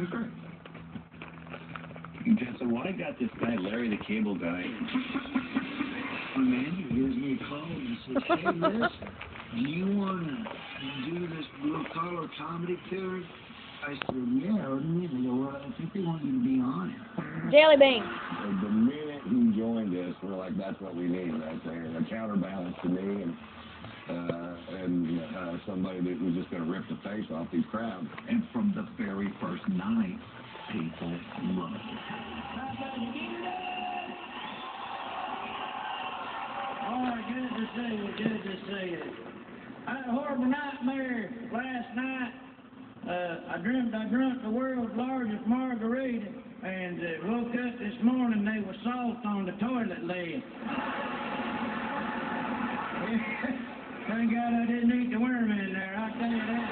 was great. So why got this guy, Larry the Cable Guy? My man gives me a call and says, hey, listen, do you want to do this blue-collar comedy tour? I said, yeah, what do you mean? They go, well, I think they want you to be on it. Jelly bean. The minute he joined us, we're like, that's what we need right there. A counterbalance to me and somebody that was just going to rip the face off these crowds. And from the very first night, people loved it. Oh, good to see you, good to see you. I had a horrible nightmare last night. I dreamt the world's largest margarita, and woke up this morning, they were salt on the toilet lid. Thank God I didn't eat the worm in there, I'll tell you that.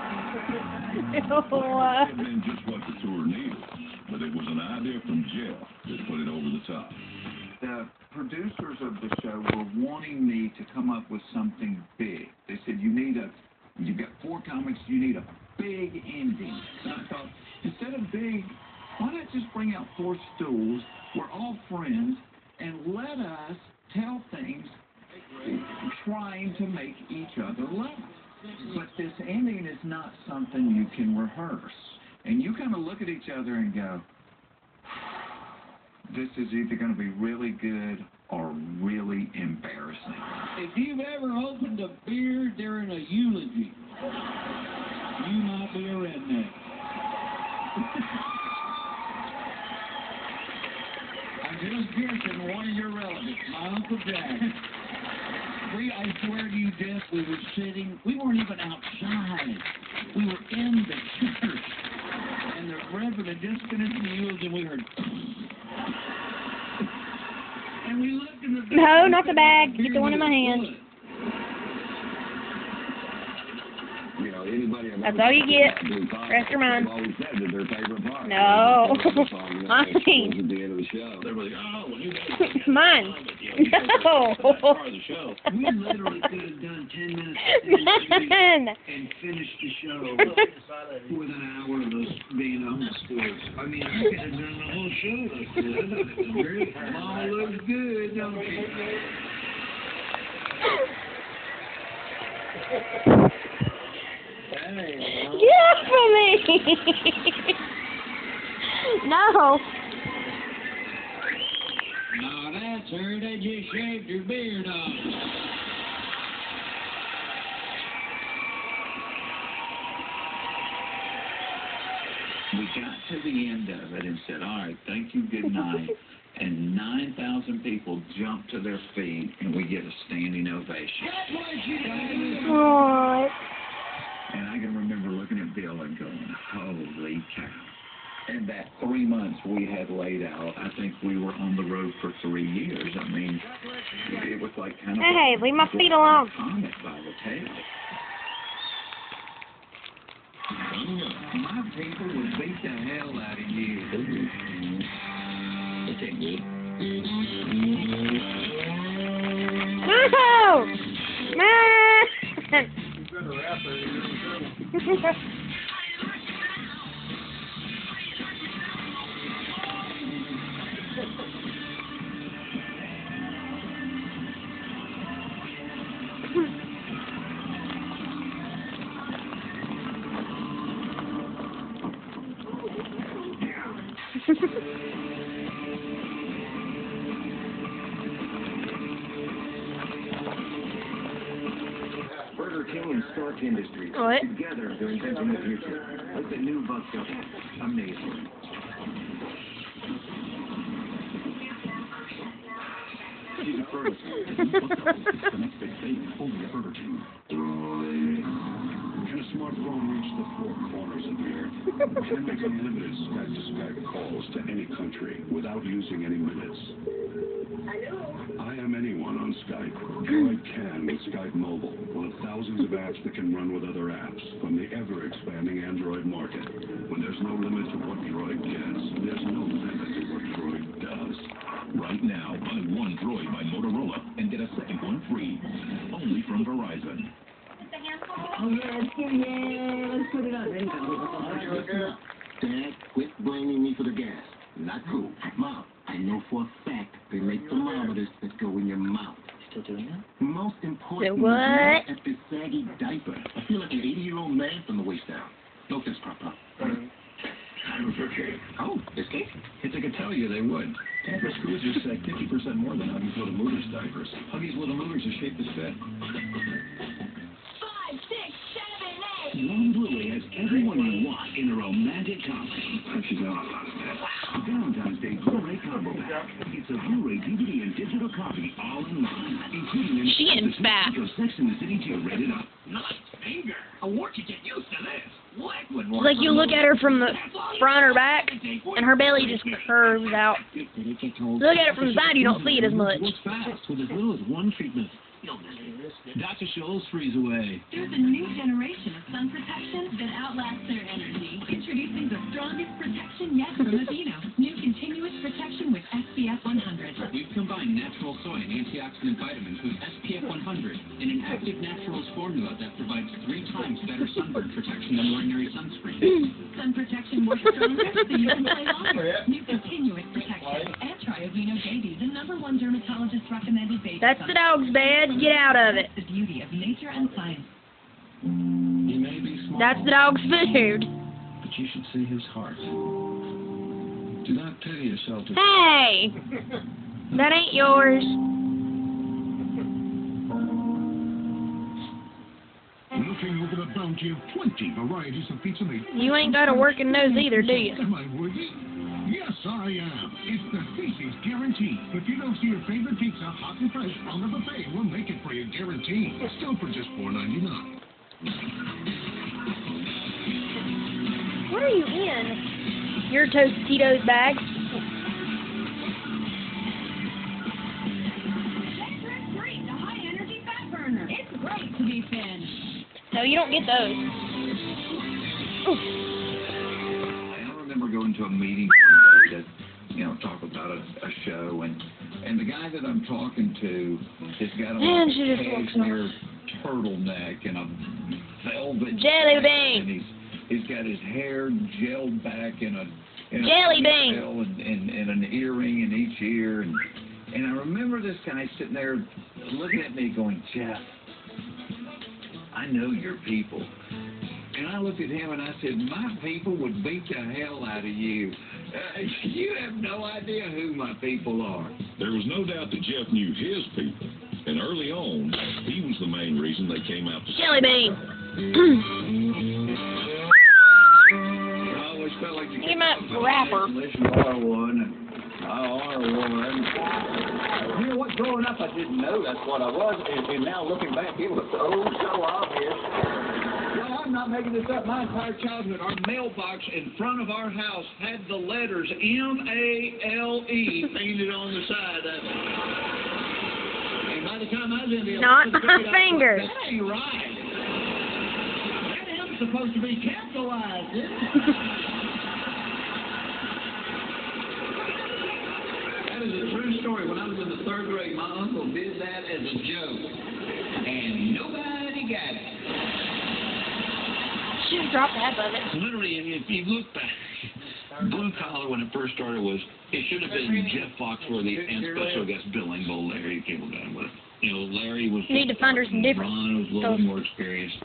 It might have been just what the tour needed, but it was an idea from Jeff that put it over the top. The producers of the show were wanting me to come up with something big. They said, you've got 4 comics, you need a big ending. And I thought, instead of big, why not just bring out 4 stools, we're all friends, and let us tell things trying to make each other laugh. But this ending is not something you can rehearse. And you kind of look at each other and go, this is either going to be really good or really embarrassing. If you've ever opened a beer during a eulogy, you might be a redneck. I'm just guessing one of your relatives, my Uncle Jack. I swear to you, Jeff, we weren't even outside. We were in the church. And the reverend had just finished the eulogy, and we heard... And we looked in the bag. No, not the bag. Get the one in my hand. You know, anybody That's all you get. Rest your mind. always said that their favorite part. No. Mine. Mine. At the end of the show. Everybody, oh, well, you Mine. No. part of the show. We literally could have done 10 minutes Mine. and finished the show with an hour of us being on the stairs. I mean, I could have done the whole show like that. I thought it was great. All looks good, don't it? Get off of me! No. No, that's her. They just shaved your beard off. We got to the end of it and said, all right, thank you, good night. And 9,000 people jumped to their feet, and we get a standing ovation. What? And I can remember looking at Bill and going, holy cow. And that 3 months we had laid out, I think we were on the road for 3 years. I mean, it was like kind of Hey, leave my feet alone. comet by the tail. My people would beat the hell out of you. Okay, good. No! Man! Burger King and Stark Industries. What? Together, they're inventing the future. With the new Buck Double. Amazing. She's a prototype. The next big thing, only a Burger King. Can a smartphone reach the 4 corners of the earth? Can it make unlimited Skype-to-Skype calls to any country without using any minutes? I am anyone on Skype. Droid can with Skype Mobile, one of thousands of apps that can run with other apps from the ever-expanding Android market. When there's no limit to what Droid gets, there's no limit to what Droid does. Right now, buy one Droid by Motorola and get a second one free. Only from Verizon. Oh, yeah, let's put it up. There you go. quit blaming me for the gas. Not cool. Mom, I know for a fact they make thermometers that go in your mouth. Still doing that? Most important, what? at this saggy diaper. I feel like an 80-year-old man from the waist down. No offense, Papa. It's okay. Oh, it's cake. If they could tell you, they would. Pampers Cruisers say 50% more than Huggies Little Movers diapers. Huggies Little Movers are shaped to fit. 5, 6, 7, 8. Long Blu-ray has everyone you want in a romantic comedy. She's on a lot of that. Valentine's Day Blu-ray combo pack. It's a Blu-ray, DVD, and digital copy all in one, including She getting fat. Sex and the City 2 rated up. Nice finger. I want you to get used to this. Liquid It's like you look at her from the front or back, and her belly just curves out. Look at it from the side, you don't see it as much. Works fast with as little as one treatment. Dr. Scholl's Freeze Away. There's a new generation of sun protection that outlasts their energy. Introducing the strongest protection yet from Aveeno. New continuous protection with SPF 100. We've combined natural soy and antioxidant vitamins with SPF 100 in an active naturals formula that provides 3 times better sunburn protection than ordinary sunscreen. Sun protection more stronger so you can play longer. New continuous protection. And try Aveeno JD, the #1 dermatologist recommended baby. That's the dog's bed. Get out of it. The beauty of nature and science. He may be small, That's the dog's food. but you should see his heart. Do not pity yourself to... Hey! That ain't yours. Looking over the bounty of 20 varieties of pizza meat. You ain't got a working nose either, do you? Am I worthy? Yes, I am. It's the Feces Guarantee. If you don't see your favorite pizza hot and fresh on the buffet, we'll make it for you, guaranteed. Still for just $4.99. What are you in? Your Tostitos bag. Great, the high energy fat burner. It's great to be thin. No, you don't get those. Ooh. I remember going to a meeting to, talk about a show, and the guy that I'm talking to has got Man, a she just looks cashmere turtleneck and a velvet Jelly jacket, bean. and he's got his hair gelled back in a Jelly bean. and an earring in each ear, and I remember this guy sitting there looking at me going, Jeff, I know your people. And I looked at him and I said, my people would beat the hell out of you. You have no idea who my people are. There was no doubt that Jeff knew his people, and early on, he was the main reason they came out to Jelly bean. I always felt like you Give me a wrapper. unless you are one, and I are one. You know what? Growing up, I didn't know that's what I was, and now looking back, it was so obvious. Well, I'm not making this up. My entire childhood, our mailbox in front of our house had the letters M-A-L-E painted on the side of it. And by the time I was in the Not 11th grade, my I thought, fingers. that ain't right. That M's supposed to be capitalized, isn't it? That is a true story. When I was in the 3rd grade, my uncle did that as a joke, and nobody got it. Should have dropped half of it. Literally, if you look back, Blue Collar, when it first started, it should have been Jeff Foxworthy and special guest Bill Engvall, Larry Cable Guy with. Larry was... You need to find her some different Ron was a little stuff. more experienced.